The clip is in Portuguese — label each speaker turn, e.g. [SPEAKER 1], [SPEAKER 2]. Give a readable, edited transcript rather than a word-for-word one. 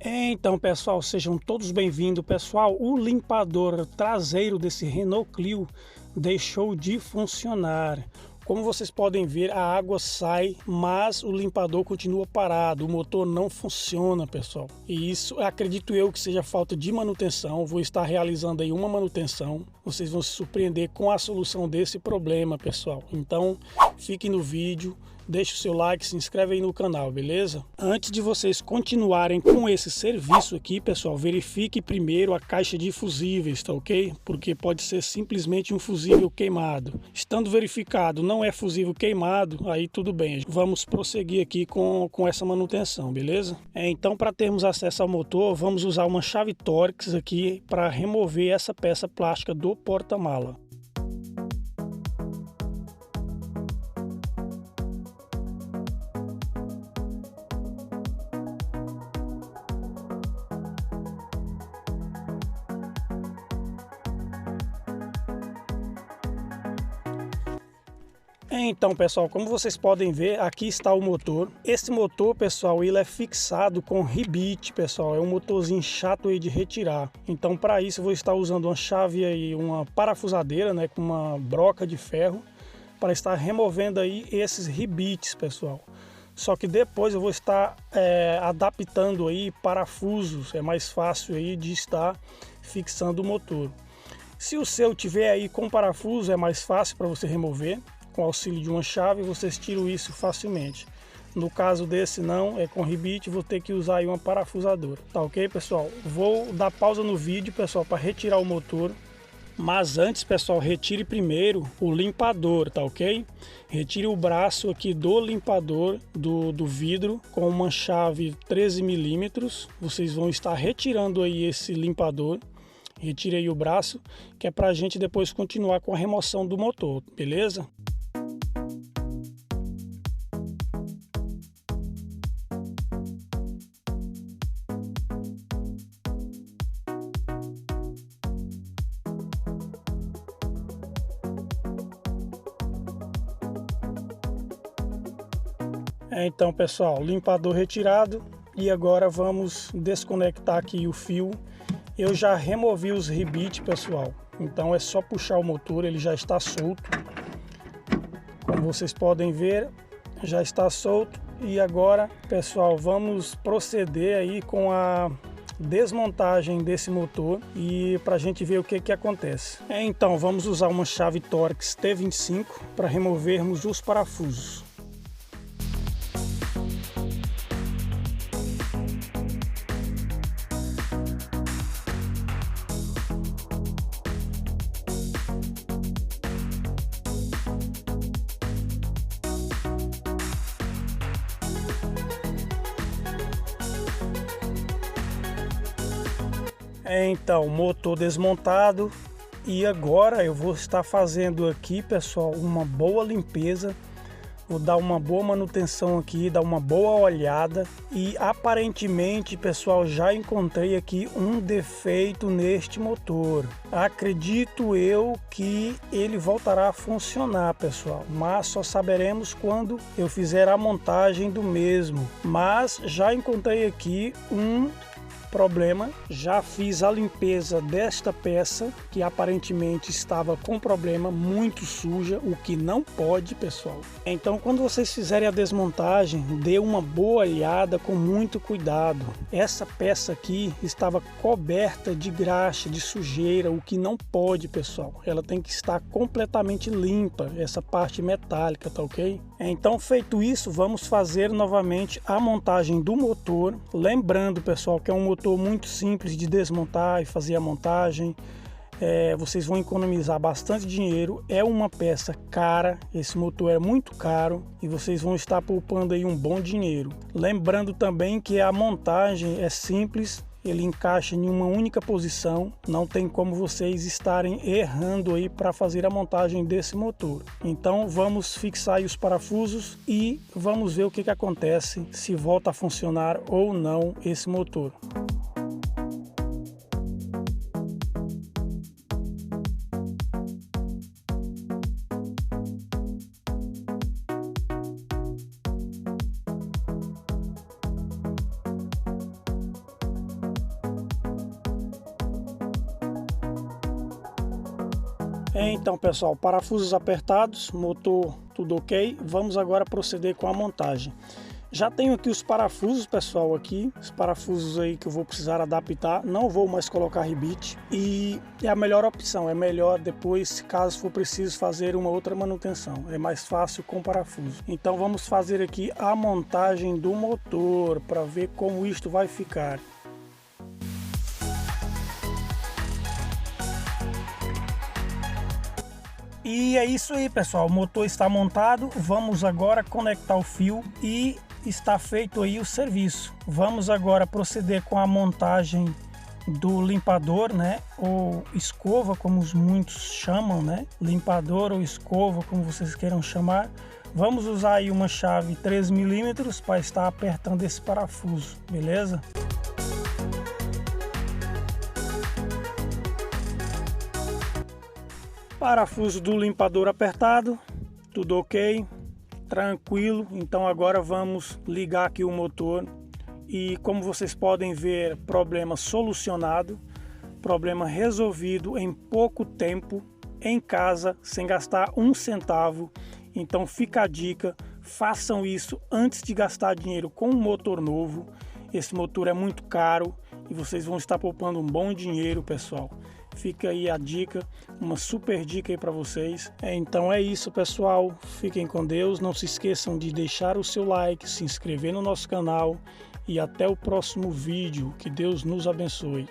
[SPEAKER 1] Então, pessoal, sejam todos bem-vindos. Pessoal, o limpador traseiro desse Renault Clio deixou de funcionar. Como vocês podem ver, a água sai, mas o limpador continua parado. O motor não funciona, pessoal. E isso, acredito eu, que seja falta de manutenção. Vou estar realizando aí uma manutenção. Vocês vão se surpreender com a solução desse problema, pessoal. Então, fiquem no vídeo. Deixe o seu like, se inscreve aí no canal, beleza? Antes de vocês continuarem com esse serviço aqui, pessoal, verifique primeiro a caixa de fusíveis, tá ok? Porque pode ser simplesmente um fusível queimado. Estando verificado, não é fusível queimado, aí tudo bem. Vamos prosseguir aqui com essa manutenção, beleza? Então, para termos acesso ao motor, vamos usar uma chave Torx aqui para remover essa peça plástica do porta-mala. Então, pessoal, como vocês podem ver, aqui está o motor. Esse motor, pessoal, ele é fixado com ribite, pessoal. É um motorzinho chato aí de retirar. Então, para isso, eu vou estar usando uma chave aí, uma parafusadeira, né, com uma broca de ferro, para estar removendo aí esses ribites, pessoal. Só que depois eu vou estar adaptando aí parafusos. É mais fácil aí de estar fixando o motor. Se o seu tiver aí com parafuso, é mais fácil para você remover. Com auxílio de uma chave, vocês tiram isso facilmente. No caso desse não, é com ribite, vou ter que usar aí uma parafusadora. Tá ok, pessoal? Vou dar pausa no vídeo, pessoal, para retirar o motor. Mas antes, pessoal, retire primeiro o limpador, tá ok? Retire o braço aqui do limpador do vidro com uma chave 13 milímetros. Vocês vão estar retirando aí esse limpador. Retire aí o braço, que é para a gente depois continuar com a remoção do motor, beleza? Então, pessoal, limpador retirado e agora vamos desconectar aqui o fio. Eu já removi os ribites, pessoal, então é só puxar o motor, ele já está solto. Como vocês podem ver, já está solto. E agora, pessoal, vamos proceder aí com a desmontagem desse motor e para a gente ver o que acontece. Então, vamos usar uma chave Torx T25 para removermos os parafusos. Então, motor desmontado e agora eu vou estar fazendo aqui, pessoal, uma boa limpeza. Vou dar uma boa manutenção aqui, dar uma boa olhada e aparentemente, pessoal, já encontrei aqui um defeito neste motor. Acredito eu que ele voltará a funcionar, pessoal, mas só saberemos quando eu fizer a montagem do mesmo. Mas já encontrei aqui um problema, já fiz a limpeza desta peça que aparentemente estava com problema, muito suja, o que não pode, pessoal. Então, quando vocês fizerem a desmontagem, dê uma boa olhada com muito cuidado. Essa peça aqui estava coberta de graxa, de sujeira, o que não pode, pessoal. Ela tem que estar completamente limpa, essa parte metálica, tá ok? Então, feito isso, vamos fazer novamente a montagem do motor. Lembrando, pessoal, que é um motor muito simples de desmontar e fazer a montagem. Vocês vão economizar bastante dinheiro. É uma peça cara, esse motor é muito caro e vocês vão estar poupando aí um bom dinheiro. Lembrando também que a montagem é simples. Ele encaixa em uma única posição, não tem como vocês estarem errando aí para fazer a montagem desse motor. Então vamos fixar aí os parafusos e vamos ver o que acontece, se volta a funcionar ou não esse motor. Então pessoal, parafusos apertados, motor tudo ok, vamos agora proceder com a montagem. Já tenho aqui os parafusos, pessoal, os parafusos aí que eu vou precisar adaptar, não vou mais colocar rebite e é a melhor opção, é melhor depois, caso for preciso fazer uma outra manutenção, é mais fácil com parafuso. Então vamos fazer aqui a montagem do motor para ver como isto vai ficar. E é isso aí, pessoal, o motor está montado, vamos agora conectar o fio e está feito aí o serviço. Vamos agora proceder com a montagem do limpador, né, ou escova, como muitos chamam, né, limpador ou escova, como vocês queiram chamar. Vamos usar aí uma chave 3 mm para estar apertando esse parafuso, beleza? Parafuso do limpador apertado, tudo ok, tranquilo. Então agora vamos ligar aqui o motor e, como vocês podem ver, problema solucionado, problema resolvido em pouco tempo, em casa, sem gastar um centavo. Então fica a dica, façam isso antes de gastar dinheiro com um motor novo. Esse motor é muito caro e vocês vão estar poupando um bom dinheiro, pessoal. Fica aí a dica, uma super dica aí para vocês. Então é isso, pessoal, fiquem com Deus, não se esqueçam de deixar o seu like, se inscrever no nosso canal e até o próximo vídeo, que Deus nos abençoe.